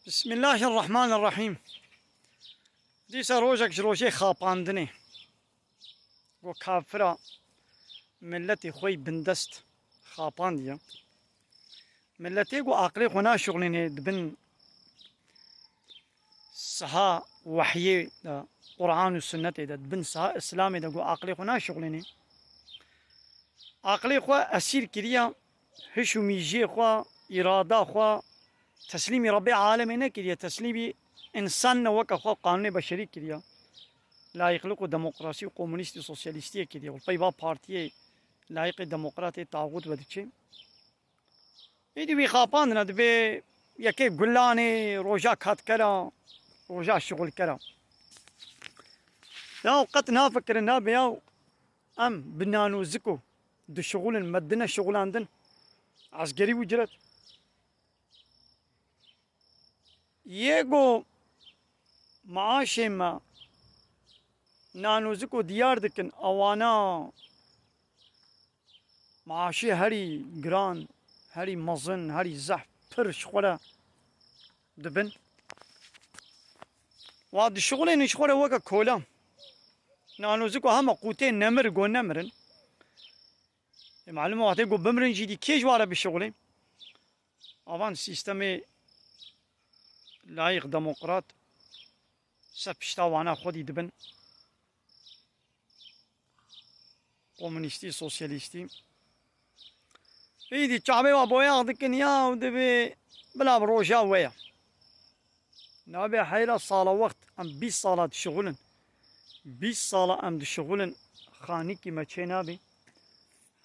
بسم الله الرحمن الرحیم. دیسا روژک روژه خاپاندنه و کافرا ملتی خوی بندست خاپاندیا ملتی گو عقلی خنا شغلینه دبن سها وحیه دا قرآن و سنت دا دبن سها اسلام دا گو عقلی خنا شغلینه عقلی خوا اسیر کریا هشو میجی خوا اراده خوا تسليمي ربي عالمنا كريا تسليمي إنسان وكا خوا قانون بشري كريا لا يخلق ديمقراطي وكومونيستي سوسياليستي كريا والبيبا بارتي لايق ديمقراطي طاغوت بدكشي يدي بي خاباندنا دبي يكي قلاني روجا كات كلا روجا شغل كلا يا وقت نافكر النابي يا ام بنانو زكو دو شغل مدنا شغل عندن عسكري وجرت يجو معاشي ما نانوزكو ديار دكن اوانا معاشي هري جران هري مزن هري زحف برش خورا دبن واد شغلين شخورا وكا كولا نانوزكو هما قوتين نمر جو نمرن معلومة وقتين جو بمرن جيدي كيش وارا بالشغلين اوان سيستمي لايق ديمقراط سبشتا وانا خودي دبن كومونيستي سوسياليستي ايدي شعبي وابويا دكن يا ودبي بلا بروجا ويا نابي حيلا صالة وقت ام 20 صالة شغلن 20 صالة ام شغلن خانيكي ما نابي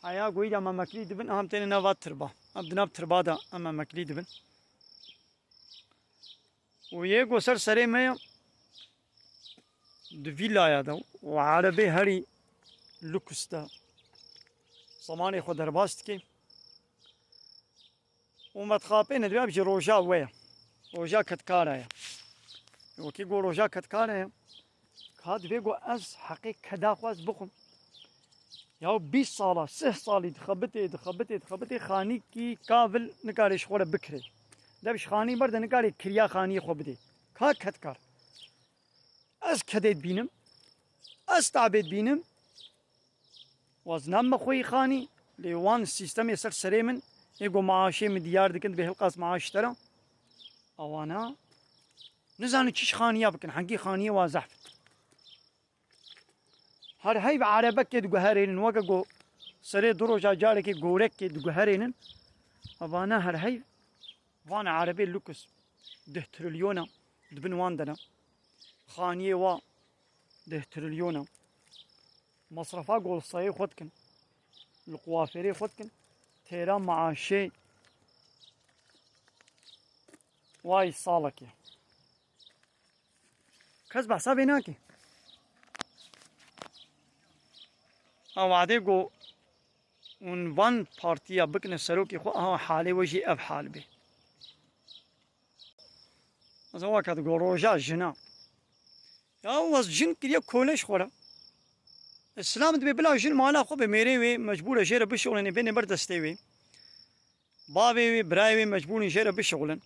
حيا قويدا اما مكلي دبن هم تاني نوات تربا ام دناب تربا دا اما مكلي دبن ويجو سر سري ميا دو فيلايا دا وعربي هري لوكس دا زماني خود درباست كي وما تخابين دبي بجي روجا ويا روجا كتكارايا وكي جو روجا كتكارايا كاد بيجو از حقيق كدا خواز بخم ياو 20 صالة 6 صالي دخبتي خاني كي كافل نكاريش خورا بكري دبش خاني برد نكاري كريا خاني خو بدي كا كتكار از كديت بينم از تعبيت بينم وزنام مخوي خاني ليوان السيستم يسر سريمن يقو معاشي من ديار دكنت بهالقاس معاش ترى اوانا نزانو چيش خانيا بكن حنقي خانية وازحفت هر هاي بعربك كدقو هارين وقا قو سري دروجا جاركي قورك كدقو هارين اوانا هر هاي وانا عربي لوكس 10 تريليون دبن واندنا خانية وا 10 تريليون مصرفا قول صاي خدكن القوافيري خدكن تيرا معاشي واي صالكي كذب حسابي ناكي او عادي قو وان بارتيا بكن السروكي خو حالي وجي اب حال بي زوا كاد روجا جنا يا وز جن كريا كولش خورا السلام دبي بلا جن مالا خو بميري وي مجبور اجير بشغلن بين بردستي وي بابي وي براي وي مجبور اجير بشغلن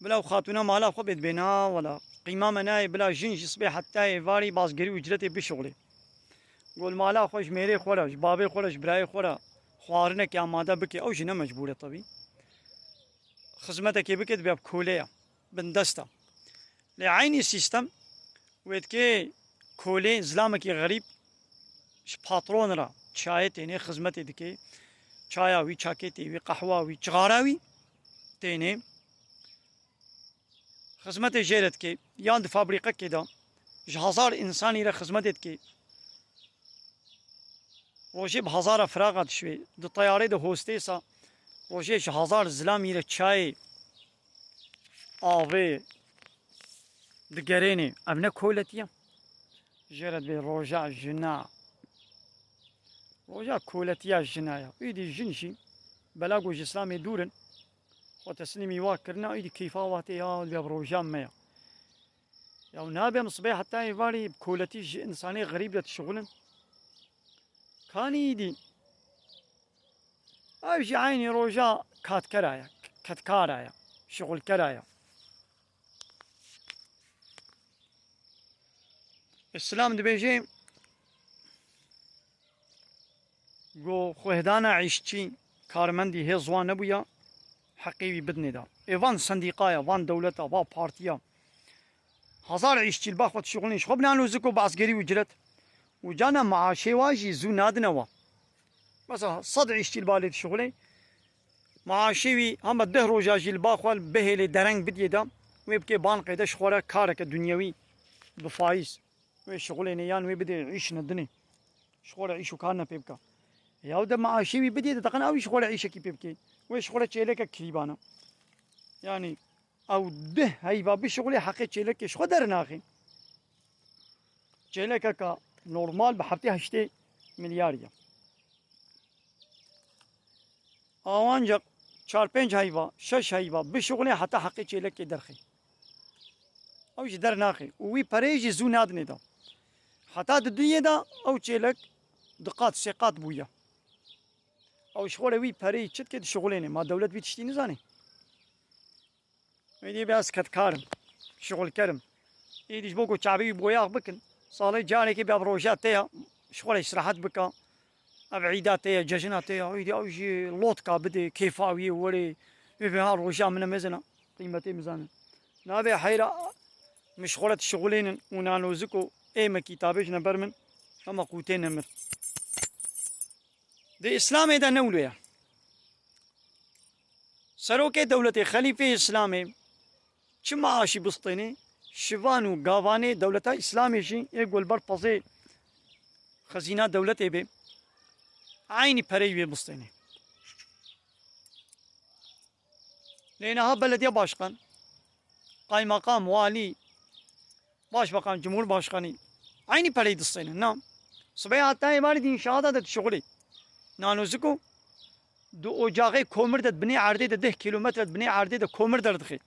بلا خاتونا مالا خو بينا ولا قيمه مناي بلا جن جسبي حتى يفاري باز غري اجرتي بشغلي قول مالا خوش ميري خورا بابي خورا براي خورا خوارنا كي اماده بكي او جنا مجبوره طبي خدمتك بكت باب كوليا بندستا لعيني سيستم ويتكي كولي زلامكي غريب ش باترون را شايتيني خدمتي دكي شاياوي شاكيتي وي قهواوي جغاراوي تيني خدمتي جيرتكي ياند فابريقه كده هزار انساني را خدمتك روجي بهزار فراغات شوي دو طياري دو هوستيسا روجي هزار زلامي را شاي آوه دقريني ابنا كولتيا جرد بي روجا جنا روجا كولتيا جنايا ايدي جنشي بلاغو جسلامي دورن خو تسليمي واكرنا ايدي كيفاواتي يا بي روجا ميا يا نابي مصبيح حتى يفاري بكولتي انساني غريب لتشغلن كان ايدي ايجي عيني روجا كاتكرايا كتكارايا شغل كرايا السلام دبيجي جو خوهدانا عيشتي كارمندي هي زوان نبويا حقيقي بدني دا ايوان صنديقايا وان دولتا وان بارتيا هزار عيشتي الباخوة شغلين شخو بنانو زكو بعسكري وجرت وجانا معاشي واجي زو نادنوا مثلا صد عيشتي البالي شغلي معاشي هم الدهر وجاجي الباخوة بهلي درنگ بدي دا ويبكي بان قيدش خورا كارك الدنيوي بفايز وشغلين يان ويبدي يعيش ندني شغل عيشو كارنا بيبكا ياودا معاشي بدي تقنا او شغل عيشه كي بيبكي وشغل تشيلك كريبانا يعني او ده هاي باب شغلي حقي تشيلك شو درناخي تشيلك كا نورمال بحبتي هشتي ملياريا اوانجا 4-5 هايبا 6 هايبا بشغلي حتى حقي تشيلك درخي او جي درناخي وي بريجي زو نادني دا حتى الدنيا دا او تشيلك دقات سيقات بويا او شغله وي بري چت كد شغليني ما دولت بيتشتي نزاني ويدي بس كت كارم شغل كرم يديش بوكو شعبي بوياق بكن صالي جاني كي بروجات تيها شغل استراحات بكا ابعيدات تيها ججنات تيها ويدي او جي لوطكا بدي كيفاوي ولي في هالروجا من مزنا قيمتي مزانه نابي حيرة مش شغلت الشغلين ونانو زكو ايما كتابيج نبرمن اما قوتين نمر دي اسلامي دا نولويا سروكي دولتي خليفة اسلامي چه معاشي بسطيني شوانو قاواني دولتا اسلامي شي يقول برپزي خزينة دولتي بي عيني پريوي بسطيني لانها بلدية باشقان قاي مقام والي باش مقام جمهور باشقاني عيني پري دسطيني نعم صبيح حتى يبالي دين شهادة شغلي نانو زكو دو اجاقي كومر دد بني عردي ده 10 كيلومتر بني عردي ده كومر دردخي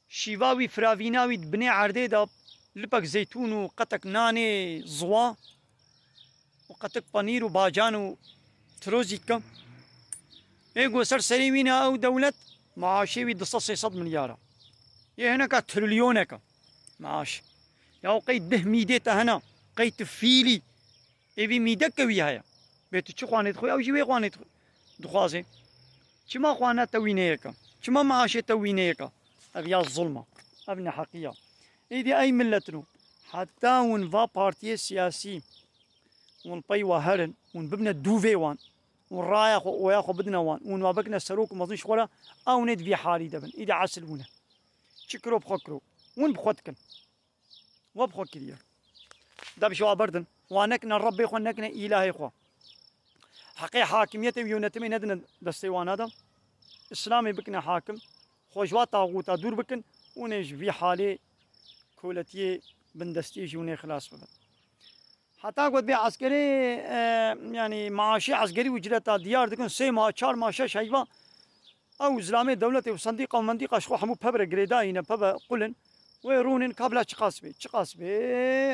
شيواوي فراويناوي بني عردي ده لبك زيتون وقتك ناني زوا وقتك بانير وباجان وتروزيكا ايقو سر سريوينا او دولت معاشيوي دصصي 100 مليار هناك تريليونك معاش يا قيد ده ميديتا هنا قيد فيلي ايبي ميدك وياها بيت چه خوانيت خو او جوي خوانيت دخوازي چما خوانا توينيكا چما معاشي توينيكا ابيا الظلمة ابن حقية ايدي اي ملتنو حتى ون فا بارتي سياسي ون بيوا هرن ون ببنا دوفي وان ون رايا وياخو بدنا وان ون ما بكنا سروك مظن شغلا او ند في حالي دبن ايدي عسلونا شكرو بخكرو ون بخوتكن وبخوكريا داب شو بردن وانكنا ربي خو نكنا الهي خو حقي حاكميته ويونتمي ندن دستيوان هذا اسلامي بكنا حاكم خوجوا طاغوتا دور بكن ونج في حالي كولتي بندستي جوني خلاص ببن حتى قد بي عسكري يعني معاشي عسكري وجرتا ديار دكن 3 ماه 4 ماه 6 هيبا او اسلامي دولتي وصنديقه ومنديقه شخو حمو ببر جريداينا ببا قلن ويرونن قبل تشقاسبي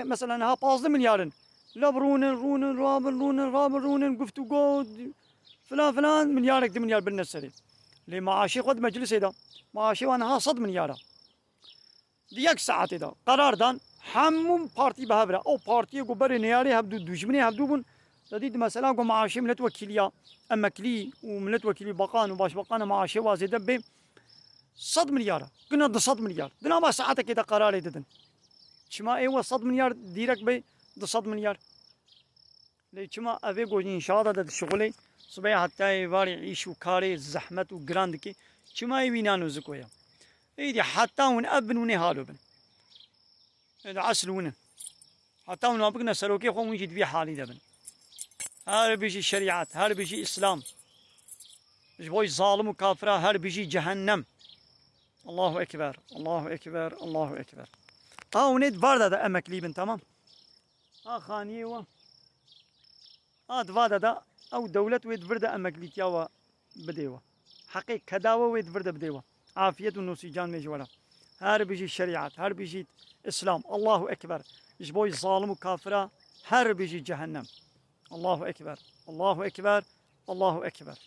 مثلا ها 15 مليار لا رونن رابن قفتو قود فلان مليار قد مليار بالنسري لي معاشي قد مجلس هذا معاشي وانا ها 100 مليار ديك ساعات هذا قرار دان حمم بارتي بهبره او بارتي قبر نياري هبدو دجمني هبدو بن تديد مثلا قو معاشي ملت وكيليا اما كلي وملت وكيلي بقان وباش بقان معاشي وازيد ب 100 مليار كنا 100 مليار دنا ما ساعتك كده قرار يدن شما ايوه 100 مليار ديرك ب 100 مليار لي شما ابي قوجي ان شاء الله ده شغلي صبيح حتى يباري يعيشوا كاري زحمه وجراندكي شما يوينانو زكويا ايدي حتى ون ابن ونهالو بن اذا عسلونا حتى ون ابقنا سلوكي خو ويجي في حالي دبن هار بيجي شريعات هار بيجي اسلام جبوي ظالم وكافره هار بيجي جهنم الله اكبر الله اكبر الله اكبر ونيد فاردا دا امك ليبن تمام خانيوا دفادا دا او دولة ويد فردا امك ليتياوا بديوا حقيق كداوا ويد فردا بديوا عافية ونسيجان مجولا هار بيجي شريعات هار بيجي اسلام الله اكبر جبوي ظالم وكافره هار بيجي جهنم الله اكبر الله اكبر الله اكبر